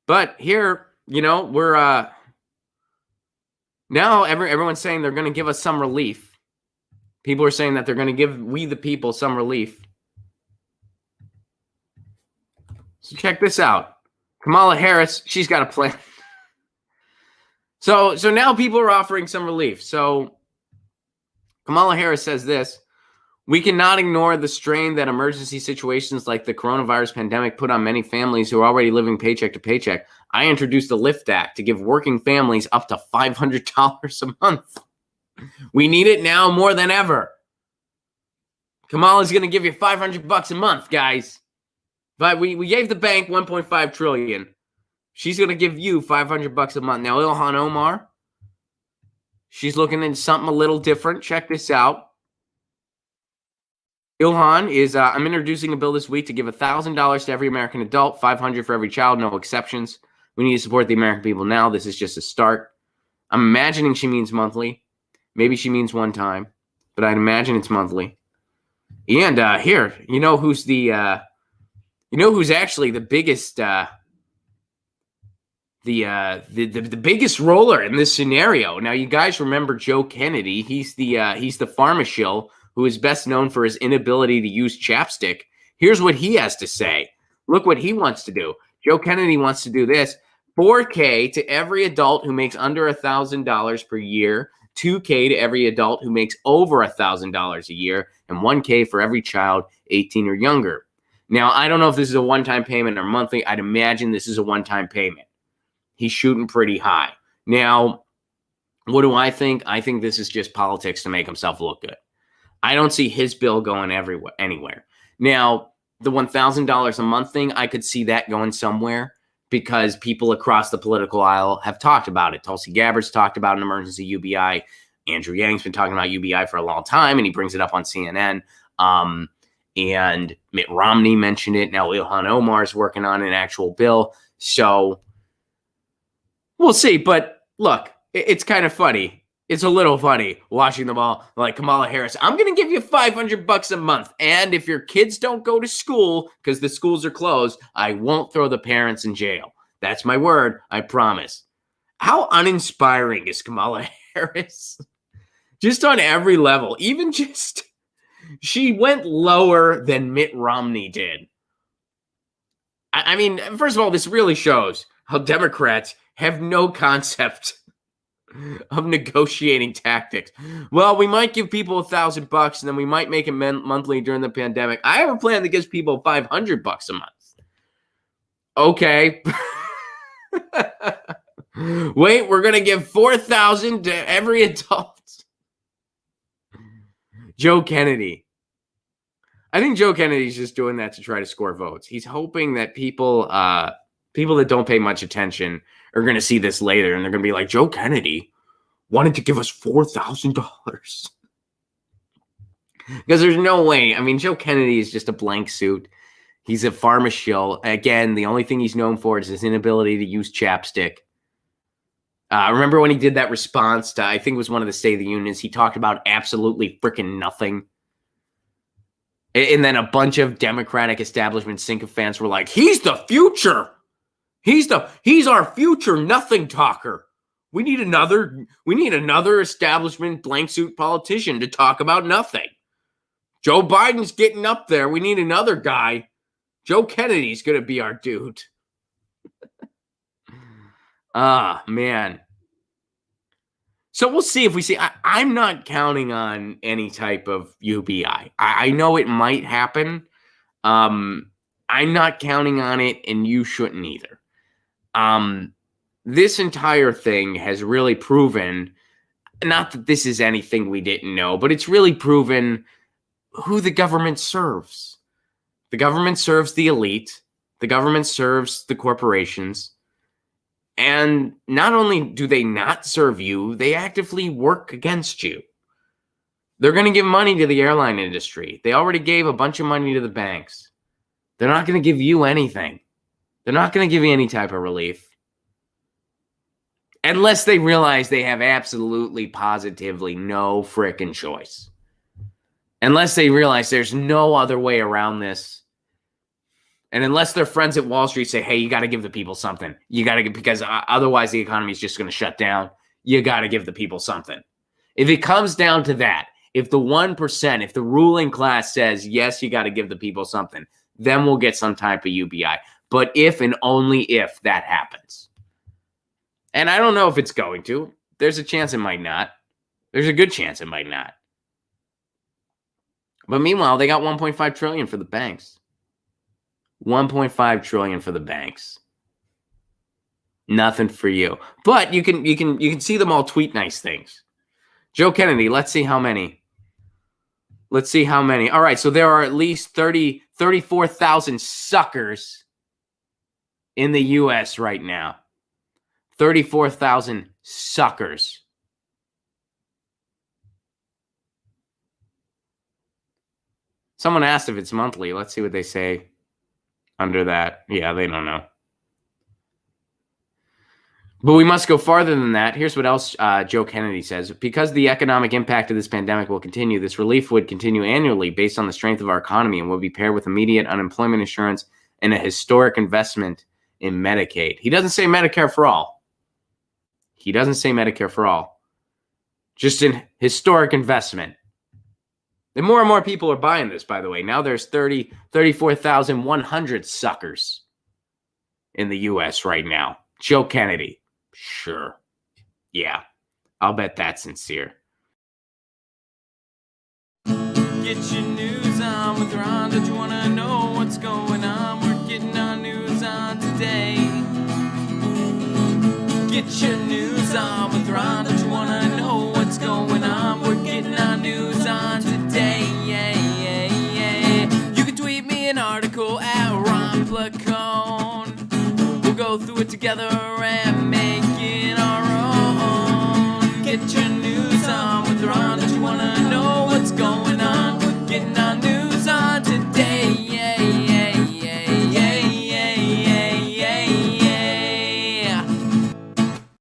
But here, we're now everyone's saying they're going to give us some relief. People are saying that they're going to give we the people some relief. So check this out. Kamala Harris, she's got a plan. So now people are offering some relief. So Kamala Harris says this: we cannot ignore the strain that emergency situations like the coronavirus pandemic put on many families who are already living paycheck to paycheck. I introduced the LIFT Act to give working families up to $500 a month. We need it now more than ever. Kamala's going to give you $500 a month, guys. But we gave the bank $1.5 trillion. She's going to give you $500 a month. Now, Ilhan Omar, she's looking into something a little different. Check this out. Ilhan is, I'm introducing a bill this week to give $1,000 to every American adult, $500 for every child, no exceptions. We need to support the American people now. This is just a start. I'm imagining she means monthly. Maybe she means one time, but I'd imagine it's monthly. And here, who's actually the biggest, the biggest roller in this scenario. Now, you guys remember Joe Kennedy? He's the pharmacist who is best known for his inability to use chapstick. Here's what he has to say. Look what he wants to do. Joe Kennedy wants to do this: $4K to every adult who makes under $1,000 per year, $2K to every adult who makes over $1,000 a year, and $1K for every child 18 or younger. Now, I don't know if this is a one-time payment or monthly. I'd imagine this is a one-time payment. He's shooting pretty high. Now, what do I think? I think this is just politics to make himself look good. I don't see his bill going anywhere. Now, the $1,000 a month thing, I could see that going somewhere because people across the political aisle have talked about it. Tulsi Gabbard's talked about an emergency UBI. Andrew Yang's been talking about UBI for a long time, and he brings it up on CNN. And Mitt Romney mentioned it. Now Ilhan Omar is working on an actual bill. So we'll see. But look, it's kind of funny. It's a little funny watching them all like Kamala Harris. I'm going to give you $500 a month. And if your kids don't go to school because the schools are closed, I won't throw the parents in jail. That's my word. I promise. How uninspiring is Kamala Harris? Just on every level. Even just, she went lower than Mitt Romney did. I mean, first of all, this really shows how Democrats have no concept of negotiating tactics. Well, we might give people $1,000 and then we might make it monthly during the pandemic. I have a plan that gives people $500 a month. Okay. Wait, we're going to give $4,000 to every adult. Joe Kennedy. I think Joe Kennedy's just doing that to try to score votes. He's hoping that people that don't pay much attention are going to see this later, and they're going to be like, Joe Kennedy wanted to give us $4,000. Because there's no way. I mean, Joe Kennedy is just a blank suit. He's a pharmacist. Again, the only thing he's known for is his inability to use chapstick. Remember when he did that response to, I think it was one of the State of the Unions, he talked about absolutely freaking nothing. And then a bunch of Democratic establishment sycophants were like, he's the future. He's our future nothing talker. We need another establishment blank suit politician to talk about nothing. Joe Biden's getting up there. We need another guy. Joe Kennedy's going to be our dude. Man. So we'll see if we see. I'm not counting on any type of UBI. I know it might happen. I'm not counting on it, and you shouldn't either. This entire thing has really proven, not that this is anything we didn't know, but it's really proven who the government serves. The government serves the elite. The government serves the corporations. And not only do they not serve you, they actively work against you. They're going to give money to the airline industry. They already gave a bunch of money to the banks. They're not going to give you anything. They're not going to give you any type of relief. Unless they realize they have absolutely, positively no frickin' choice. Unless they realize there's no other way around this. And unless their friends at Wall Street say, hey, you got to give the people something. You got to get, because otherwise the economy is just going to shut down. You got to give the people something. If it comes down to that, if the 1%, if the ruling class says, yes, you got to give the people something, then we'll get some type of UBI. But if and only if that happens. And I don't know if it's going to. There's a chance it might not. There's a good chance it might not. But meanwhile, they got $1.5 trillion for the banks. $1.5 trillion for the banks. Nothing for you. But you can see them all tweet nice things. Joe Kennedy, let's see how many. Let's see how many. All right, so there are at least 34,000 suckers in the U.S. right now. 34,000 suckers. Someone asked if it's monthly. Let's see what they say under that. Yeah, they don't know. But we must go farther than that. Here's what else Joe Kennedy says. Because the economic impact of this pandemic will continue, this relief would continue annually based on the strength of our economy and will be paired with immediate unemployment insurance and a historic investment in Medicaid. He doesn't say Medicare for all. He doesn't say Medicare for all. Just an historic investment. And more people are buying this, by the way. Now there's 34,100 suckers in the U.S. right now. Joe Kennedy. Sure. Yeah. I'll bet that's sincere. Get your news on with Ron. Don't you want to know what's going on? We're getting our news on today. Get your news on with Ron. Don't you want to know what's going on? We're getting our news on today. Yeah, yeah, yeah. You can tweet me an article at Ron Placone. We'll go through it together and make it our own. Get your news